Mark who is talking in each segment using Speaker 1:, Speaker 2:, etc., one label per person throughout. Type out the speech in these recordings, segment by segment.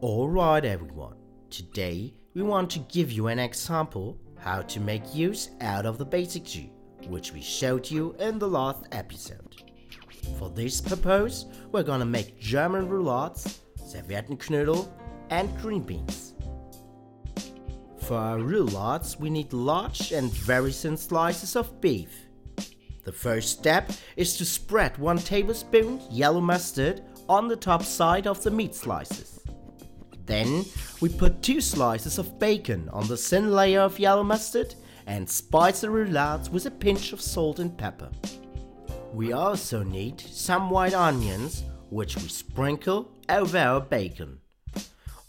Speaker 1: Alright everyone, today we want to give you an example how to make use out of the basic jus, which we showed you in the last episode. For this purpose, we're gonna make German roulades, Serviettenknoedel and green beans. For our roulades, we need large and very thin slices of beef. The first step is to spread 1 tablespoon yellow mustard on the top side of the meat slices. Then we put 2 slices of bacon on the thin layer of yellow mustard and spice the roulades with a pinch of salt and pepper. We also need some white onions, which we sprinkle over our bacon.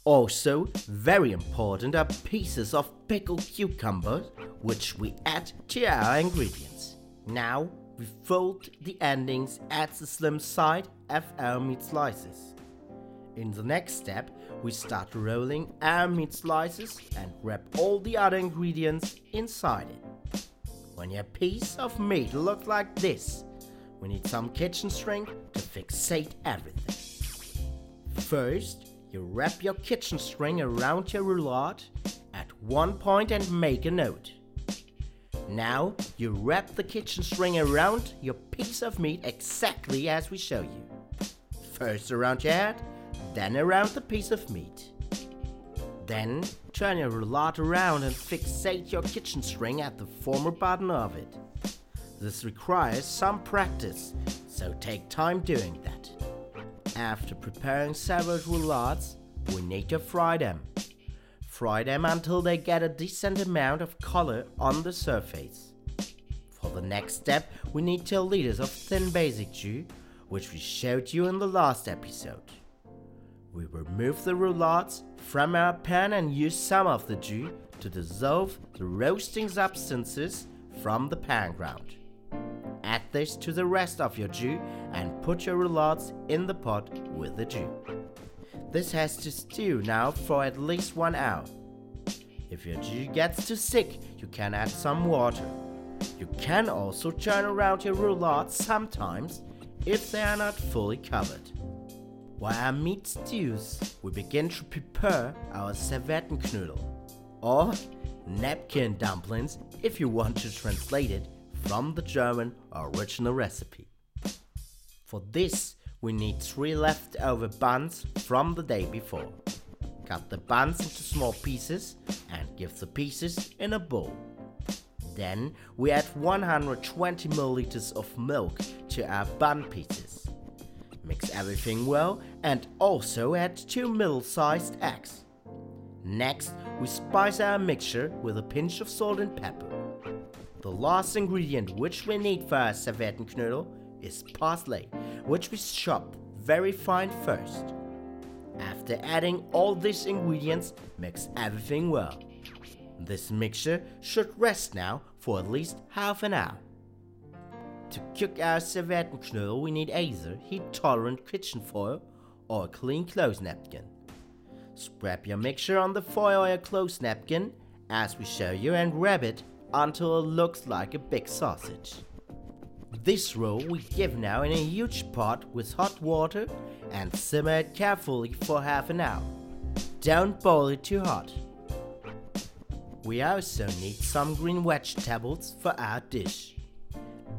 Speaker 1: Also, very important are pieces of pickled cucumbers, which we add to our ingredients. Now we fold the endings at the slim side of our meat slices. In the next step, we start rolling our meat slices and wrap all the other ingredients inside it. When your piece of meat looks like this, we need some kitchen string to fixate everything. First, you wrap your kitchen string around your roulade at one point and make a knot. Now, you wrap the kitchen string around your piece of meat exactly as we show you. First around your head, then around the piece of meat. Then turn your roulade around and fixate your kitchen string at the former bottom of it. This requires some practice, so take time doing that. After preparing several roulades, we need to fry them. Fry them until they get a decent amount of color on the surface. For the next step, we need 2 liters of thin basic jus, which we showed you in the last episode. We remove the roulades from our pan and use some of the jus to dissolve the roasting substances from the pan ground. Add this to the rest of your jus and put your roulades in the pot with the jus. This has to stew now for at least 1 hour. If your jus gets too thick, you can add some water. You can also turn around your roulades sometimes if they are not fully covered. While our meat stews, we begin to prepare our Serviettenknoedel, or napkin dumplings if you want to translate it from the German original recipe. For this, we need 3 leftover buns from the day before. Cut the buns into small pieces and give the pieces in a bowl. Then we add 120 milliliters of milk to our bun pieces. Mix everything well and also add 2 middle-sized eggs. Next, we spice our mixture with a pinch of salt and pepper. The last ingredient which we need for our Serviettenknoedel is parsley, which we chop very fine first. After adding all these ingredients, mix everything well. This mixture should rest now for at least half an hour. To cook our Serviettenknoedel, we need either heat-tolerant kitchen foil or a clean cloth napkin. Spread your mixture on the foil or cloth napkin, as we show you, and wrap it until it looks like a big sausage. This roll we give now in a huge pot with hot water and simmer it carefully for half an hour. Don't boil it too hot. We also need some green vegetables for our dish.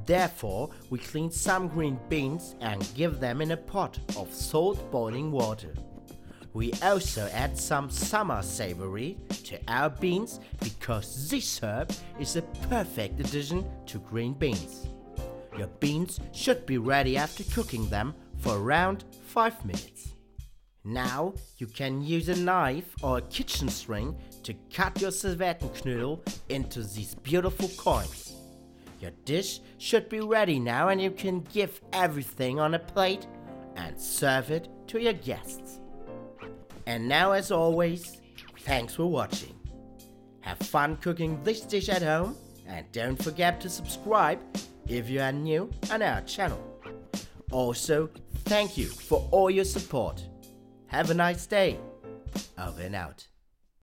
Speaker 1: Therefore, we clean some green beans and give them in a pot of salt boiling water. We also add some summer savory to our beans because this herb is a perfect addition to green beans. Your beans should be ready after cooking them for around 5 minutes. Now you can use a knife or a kitchen string to cut your Serviettenknoedel into these beautiful coins. Your dish should be ready now and you can give everything on a plate and serve it to your guests. And now, as always, thanks for watching. Have fun cooking this dish at home and don't forget to subscribe if you are new on our channel. Also, thank you for all your support. Have a nice day. Over and out.